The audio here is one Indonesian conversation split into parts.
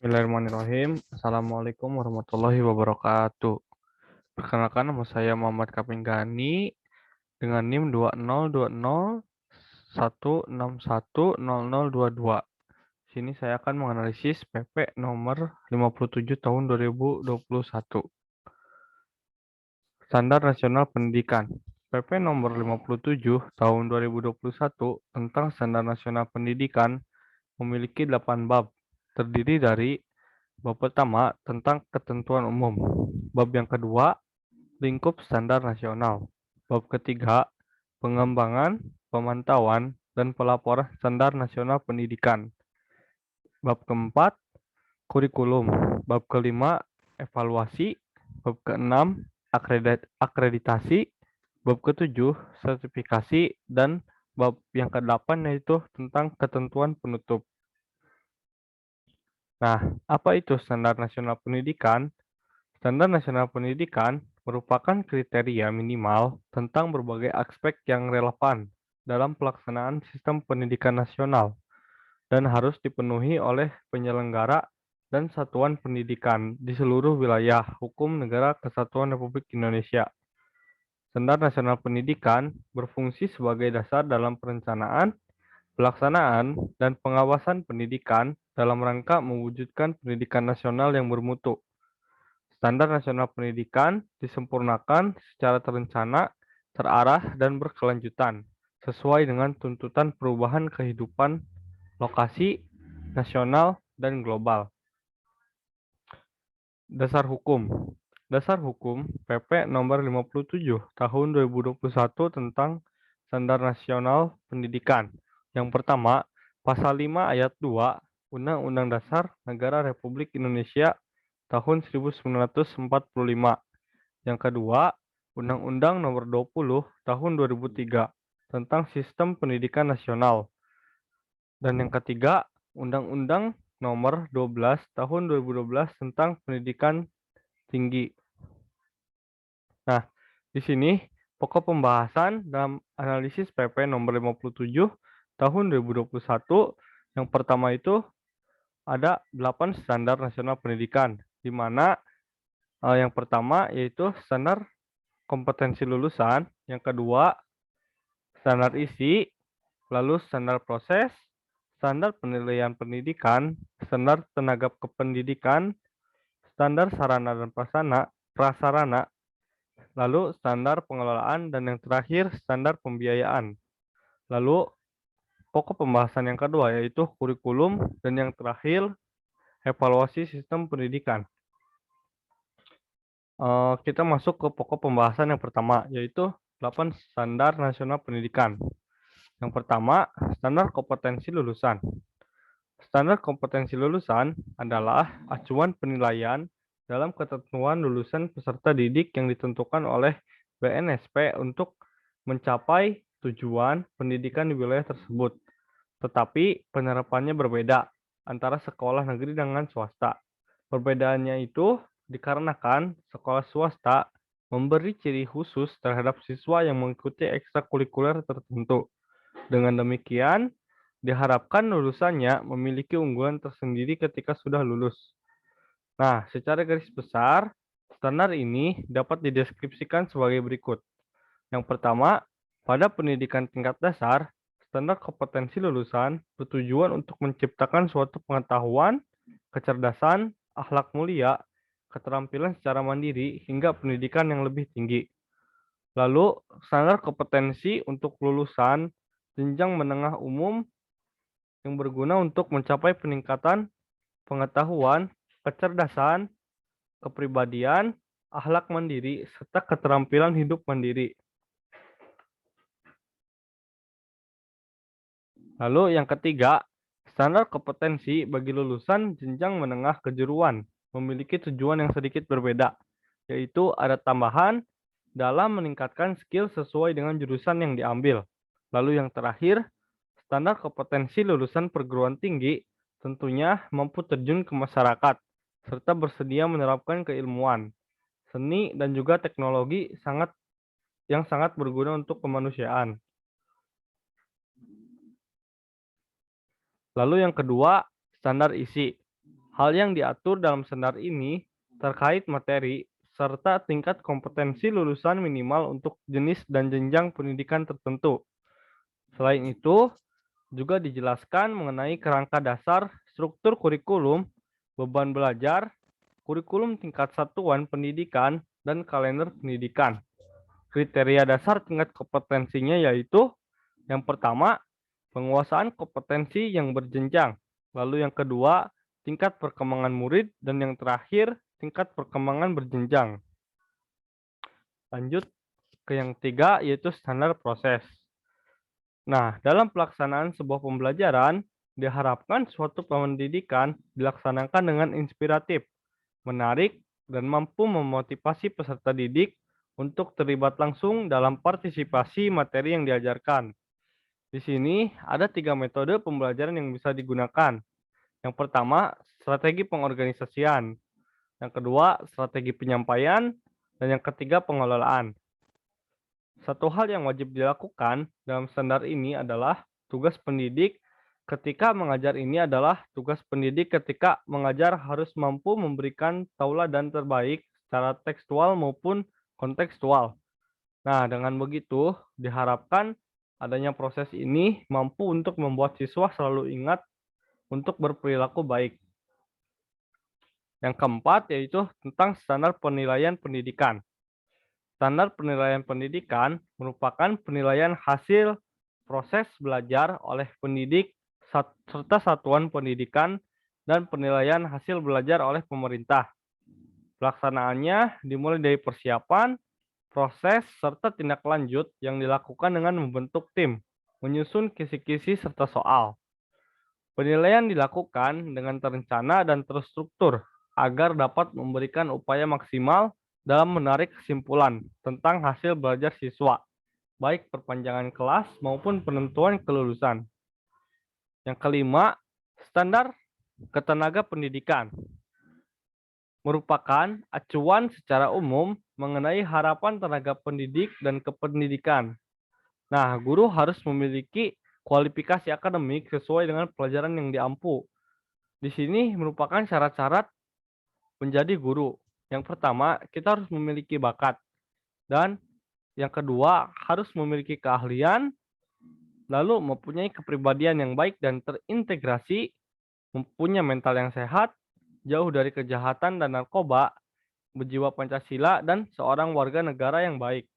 Bismillahirrahmanirrahim. Assalamualaikum warahmatullahi wabarakatuh. Perkenalkan, nama saya Muhammad Kaping Gani dengan NIM 202016100022. Sini saya akan menganalisis PP nomor 57 tahun 2021. Standar Nasional Pendidikan. PP nomor 57 tahun 2021 tentang Standar Nasional Pendidikan memiliki 8 bab, terdiri dari bab pertama tentang ketentuan umum. Bab yang kedua, lingkup standar nasional. Bab ketiga, pengembangan, pemantauan, dan pelaporan standar nasional pendidikan. Bab keempat, kurikulum. Bab kelima, evaluasi. Bab keenam, akreditasi. Bab ketujuh, sertifikasi. Dan bab yang kedelapan yaitu tentang ketentuan penutup. Nah, apa itu standar nasional pendidikan? Standar nasional pendidikan merupakan kriteria minimal tentang berbagai aspek yang relevan dalam pelaksanaan sistem pendidikan nasional dan harus dipenuhi oleh penyelenggara dan satuan pendidikan di seluruh wilayah hukum Negara Kesatuan Republik Indonesia. Standar nasional pendidikan berfungsi sebagai dasar dalam perencanaan, pelaksanaan, dan pengawasan pendidikan dalam rangka mewujudkan pendidikan nasional yang bermutu. Standar nasional pendidikan disempurnakan secara terencana, terarah, dan berkelanjutan, sesuai dengan tuntutan perubahan kehidupan lokasi, nasional, dan global. Dasar hukum. Dasar hukum PP nomor 57 tahun 2021 tentang Standar Nasional Pendidikan. Yang pertama, Pasal 5 Ayat 2 Undang-Undang Dasar Negara Republik Indonesia tahun 1945. Yang kedua, Undang-Undang Nomor 20 Tahun 2003 tentang Sistem Pendidikan Nasional. Dan yang ketiga, Undang-Undang Nomor 12 Tahun 2012 tentang Pendidikan Tinggi. Nah, di sini pokok pembahasan dalam analisis PP nomor 57 tahun 2021 yang pertama itu ada 8 standar nasional pendidikan, di mana yang pertama yaitu standar kompetensi lulusan, yang kedua standar isi, lalu standar proses, standar penilaian pendidikan, standar tenaga kependidikan, standar sarana dan prasarana, lalu standar pengelolaan, dan yang terakhir standar pembiayaan. Lalu pokok pembahasan yang kedua yaitu kurikulum, dan yang terakhir evaluasi sistem pendidikan. Kita masuk ke pokok pembahasan yang pertama yaitu 8 standar nasional pendidikan. Yang pertama, standar kompetensi lulusan. Standar kompetensi lulusan adalah acuan penilaian dalam ketentuan lulusan peserta didik yang ditentukan oleh BNSP untuk mencapai tujuan pendidikan di wilayah tersebut. Tetapi penerapannya berbeda antara sekolah negeri dengan swasta. Perbedaannya itu dikarenakan sekolah swasta memberi ciri khusus terhadap siswa yang mengikuti ekstrakurikuler tertentu. Dengan demikian, diharapkan lulusannya memiliki unggulan tersendiri ketika sudah lulus. Nah, secara garis besar, standar ini dapat dideskripsikan sebagai berikut. Yang pertama, pada pendidikan tingkat dasar, standar kompetensi lulusan bertujuan untuk menciptakan suatu pengetahuan, kecerdasan, akhlak mulia, keterampilan secara mandiri, hingga pendidikan yang lebih tinggi. Lalu, standar kompetensi untuk lulusan jenjang menengah umum yang berguna untuk mencapai peningkatan pengetahuan, kecerdasan, kepribadian, akhlak mandiri, serta keterampilan hidup mandiri. Lalu yang ketiga, standar kompetensi bagi lulusan jenjang menengah kejuruan memiliki tujuan yang sedikit berbeda, yaitu ada tambahan dalam meningkatkan skill sesuai dengan jurusan yang diambil. Lalu yang terakhir, standar kompetensi lulusan perguruan tinggi tentunya mampu terjun ke masyarakat, serta bersedia menerapkan keilmuan, seni, dan juga teknologi yang sangat berguna untuk kemanusiaan. Lalu yang kedua, standar isi. Hal yang diatur dalam standar ini terkait materi serta tingkat kompetensi lulusan minimal untuk jenis dan jenjang pendidikan tertentu. Selain itu, juga dijelaskan mengenai kerangka dasar, struktur kurikulum, beban belajar, kurikulum tingkat satuan pendidikan, dan kalender pendidikan. Kriteria dasar tingkat kompetensinya yaitu yang pertama, penguasaan kompetensi yang berjenjang. Lalu yang kedua, tingkat perkembangan murid. Dan yang terakhir, tingkat perkembangan berjenjang. Lanjut ke yang ketiga, yaitu standar proses. Nah, dalam pelaksanaan sebuah pembelajaran, diharapkan suatu pendidikan dilaksanakan dengan inspiratif, menarik, dan mampu memotivasi peserta didik untuk terlibat langsung dalam partisipasi materi yang diajarkan. Di sini ada 3 metode pembelajaran yang bisa digunakan. Yang pertama, strategi pengorganisasian. Yang kedua, strategi penyampaian. Dan yang ketiga, pengelolaan. Satu hal yang wajib dilakukan dalam standar ini adalah tugas pendidik ketika mengajar ini adalah tugas pendidik ketika mengajar harus mampu memberikan tauladan terbaik secara tekstual maupun kontekstual. Nah, dengan begitu diharapkan adanya proses ini mampu untuk membuat siswa selalu ingat untuk berperilaku baik. Yang keempat yaitu tentang standar penilaian pendidikan. Standar penilaian pendidikan merupakan penilaian hasil proses belajar oleh pendidik serta satuan pendidikan dan penilaian hasil belajar oleh pemerintah. Pelaksanaannya dimulai dari persiapan, proses, serta tindak lanjut yang dilakukan dengan membentuk tim, menyusun kisi-kisi serta soal. Penilaian dilakukan dengan terencana dan terstruktur agar dapat memberikan upaya maksimal dalam menarik kesimpulan tentang hasil belajar siswa, baik perpanjangan kelas maupun penentuan kelulusan. Yang kelima, standar ketenaga pendidikan merupakan acuan secara umum mengenai harapan tenaga pendidik dan kependidikan. Nah, guru harus memiliki kualifikasi akademik sesuai dengan pelajaran yang diampu. Di sini merupakan syarat-syarat menjadi guru. Yang pertama, kita harus memiliki bakat. Dan yang kedua, harus memiliki keahlian, lalu mempunyai kepribadian yang baik dan terintegrasi, mempunyai mental yang sehat, jauh dari kejahatan dan narkoba, berjiwa Pancasila, dan seorang warga negara yang baik.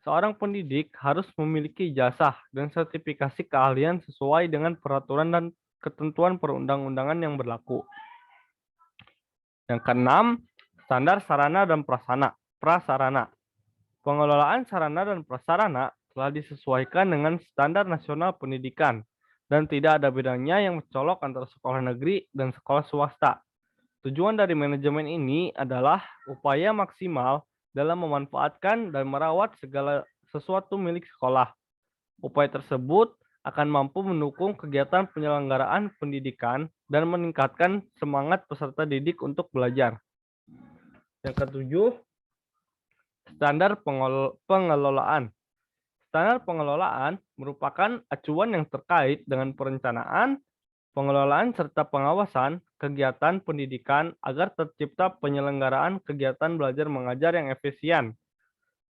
Seorang pendidik harus memiliki ijazah dan sertifikasi keahlian sesuai dengan peraturan dan ketentuan perundang-undangan yang berlaku. Yang keenam, standar sarana dan prasarana. Pengelolaan sarana dan prasarana telah disesuaikan dengan standar nasional pendidikan dan tidak ada bedanya yang mencolok antara sekolah negeri dan sekolah swasta. Tujuan dari manajemen ini adalah upaya maksimal dalam memanfaatkan dan merawat segala sesuatu milik sekolah. Upaya tersebut akan mampu mendukung kegiatan penyelenggaraan pendidikan dan meningkatkan semangat peserta didik untuk belajar. Yang ketujuh, standar pengelolaan. Standar pengelolaan merupakan acuan yang terkait dengan perencanaan, pengelolaan serta pengawasan kegiatan pendidikan agar tercipta penyelenggaraan kegiatan belajar mengajar yang efisien.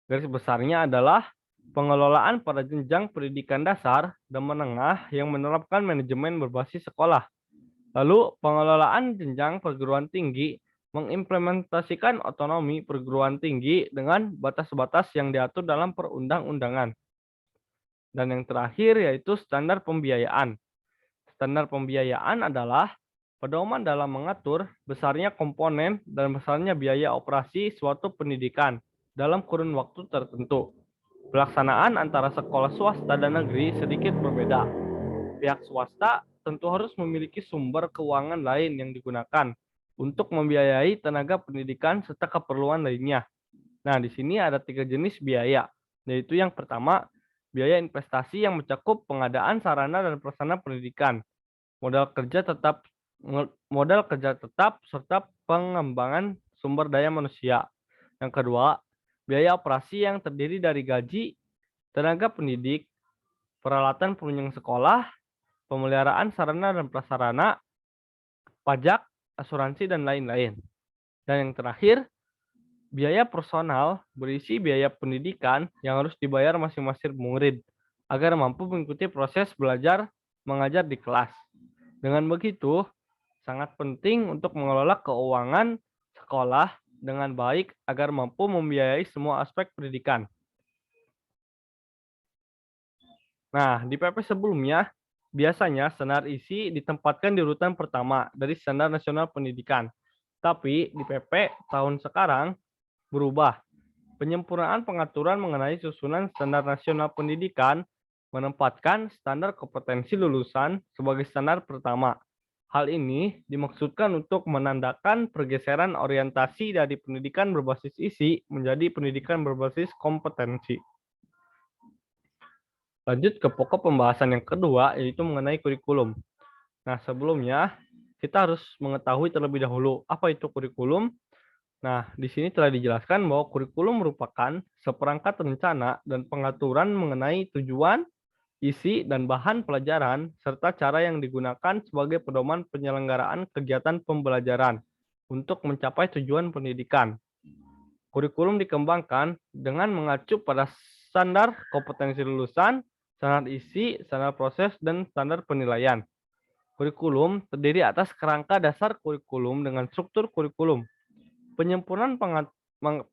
Garis besarnya adalah pengelolaan pada jenjang pendidikan dasar dan menengah yang menerapkan manajemen berbasis sekolah. Lalu pengelolaan jenjang perguruan tinggi mengimplementasikan otonomi perguruan tinggi dengan batas-batas yang diatur dalam perundang-undangan. Dan yang terakhir yaitu standar pembiayaan. Standar pembiayaan adalah pedoman dalam mengatur besarnya komponen dan besarnya biaya operasi suatu pendidikan dalam kurun waktu tertentu. Pelaksanaan antara sekolah swasta dan negeri sedikit berbeda. Pihak swasta tentu harus memiliki sumber keuangan lain yang digunakan untuk membiayai tenaga pendidikan serta keperluan lainnya. Nah, di sini ada 3 jenis biaya, yaitu yang pertama, biaya investasi yang mencakup pengadaan sarana dan prasarana pendidikan, modal kerja tetap serta pengembangan sumber daya manusia. Yang kedua, biaya operasi yang terdiri dari gaji, tenaga pendidik, peralatan penunjang sekolah, pemeliharaan sarana dan prasarana, pajak, asuransi, dan lain-lain. Dan yang terakhir, biaya personal berisi biaya pendidikan yang harus dibayar masing-masing murid agar mampu mengikuti proses belajar mengajar di kelas. Dengan begitu, sangat penting untuk mengelola keuangan sekolah dengan baik agar mampu membiayai semua aspek pendidikan. Nah, di PP sebelumnya, biasanya standar isi ditempatkan di urutan pertama dari Standar Nasional Pendidikan. Tapi di PP tahun sekarang berubah. Penyempurnaan pengaturan mengenai susunan standar nasional pendidikan menempatkan standar kompetensi lulusan sebagai standar pertama. Hal ini dimaksudkan untuk menandakan pergeseran orientasi dari pendidikan berbasis isi menjadi pendidikan berbasis kompetensi. Lanjut ke pokok pembahasan yang kedua, yaitu mengenai kurikulum. Nah, sebelumnya kita harus mengetahui terlebih dahulu apa itu kurikulum. Nah, di sini telah dijelaskan bahwa kurikulum merupakan seperangkat rencana dan pengaturan mengenai tujuan, isi, dan bahan pelajaran, serta cara yang digunakan sebagai pedoman penyelenggaraan kegiatan pembelajaran untuk mencapai tujuan pendidikan. Kurikulum dikembangkan dengan mengacu pada standar kompetensi lulusan, standar isi, standar proses, dan standar penilaian. Kurikulum terdiri atas kerangka dasar kurikulum dengan struktur kurikulum. Penyempurnaan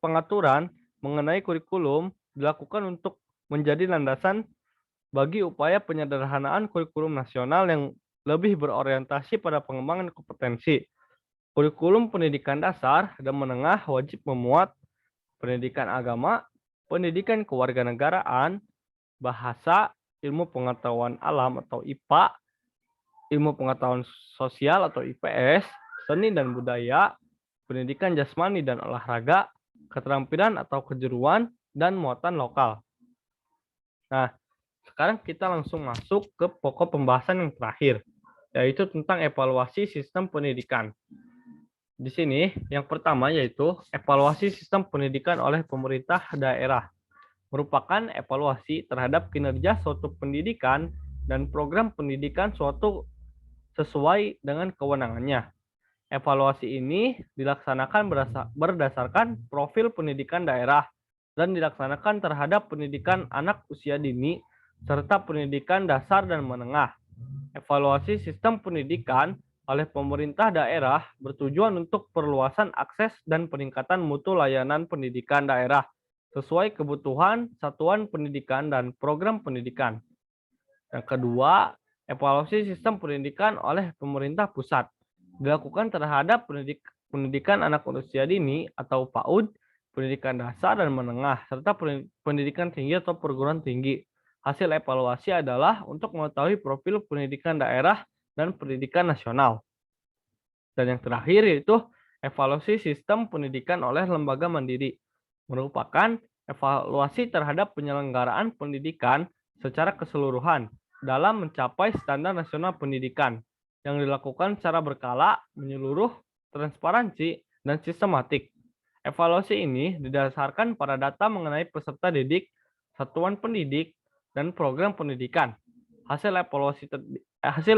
pengaturan mengenai kurikulum dilakukan untuk menjadi landasan bagi upaya penyederhanaan kurikulum nasional yang lebih berorientasi pada pengembangan kompetensi. Kurikulum pendidikan dasar dan menengah wajib memuat pendidikan agama, pendidikan kewarganegaraan, bahasa, ilmu pengetahuan alam atau IPA, ilmu pengetahuan sosial atau IPS, seni dan budaya, pendidikan jasmani dan olahraga, keterampilan atau kejuruan, dan muatan lokal. Nah, sekarang kita langsung masuk ke pokok pembahasan yang terakhir, yaitu tentang evaluasi sistem pendidikan. Di sini, yang pertama yaitu evaluasi sistem pendidikan oleh pemerintah daerah. Merupakan evaluasi terhadap kinerja suatu pendidikan dan program pendidikan suatu sesuai dengan kewenangannya. Evaluasi ini dilaksanakan berdasarkan profil pendidikan daerah dan dilaksanakan terhadap pendidikan anak usia dini serta pendidikan dasar dan menengah. Evaluasi sistem pendidikan oleh pemerintah daerah bertujuan untuk perluasan akses dan peningkatan mutu layanan pendidikan daerah sesuai kebutuhan satuan pendidikan dan program pendidikan. Yang kedua, evaluasi sistem pendidikan oleh pemerintah pusat dilakukan terhadap pendidikan anak usia dini atau PAUD, pendidikan dasar dan menengah, serta pendidikan tinggi atau perguruan tinggi. Hasil evaluasi adalah untuk mengetahui profil pendidikan daerah dan pendidikan nasional. Dan yang terakhir yaitu evaluasi sistem pendidikan oleh lembaga mandiri. Merupakan evaluasi terhadap penyelenggaraan pendidikan secara keseluruhan dalam mencapai standar nasional pendidikan yang dilakukan secara berkala, menyeluruh, transparansi, dan sistematik. Evaluasi ini didasarkan pada data mengenai peserta didik, satuan pendidik, dan program pendidikan. Hasil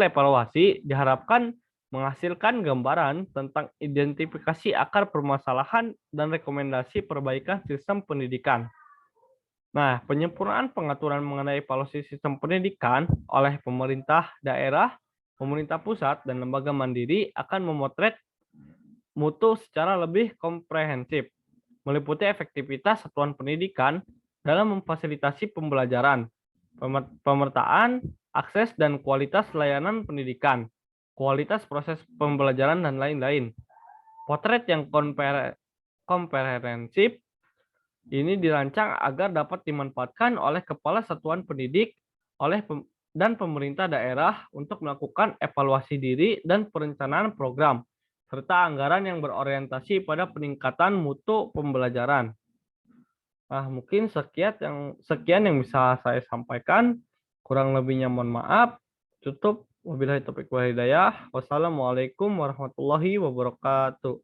evaluasi diharapkan menghasilkan gambaran tentang identifikasi akar permasalahan dan rekomendasi perbaikan sistem pendidikan. Nah, penyempurnaan pengaturan mengenai evaluasi sistem pendidikan oleh pemerintah daerah, pemerintah pusat, dan lembaga mandiri akan memotret mutu secara lebih komprehensif, meliputi efektivitas satuan pendidikan dalam memfasilitasi pembelajaran, pemetaan, akses dan kualitas layanan pendidikan, kualitas proses pembelajaran, dan lain-lain. Potret yang komprehensif ini dirancang agar dapat dimanfaatkan oleh kepala satuan pendidik dan pemerintah daerah untuk melakukan evaluasi diri dan perencanaan program, serta anggaran yang berorientasi pada peningkatan mutu pembelajaran. Nah, mungkin sekian yang bisa saya sampaikan. Kurang lebihnya mohon maaf. Tutup. Wabillahi taufiq wal hidayah. Wassalamualaikum warahmatullahi wabarakatuh.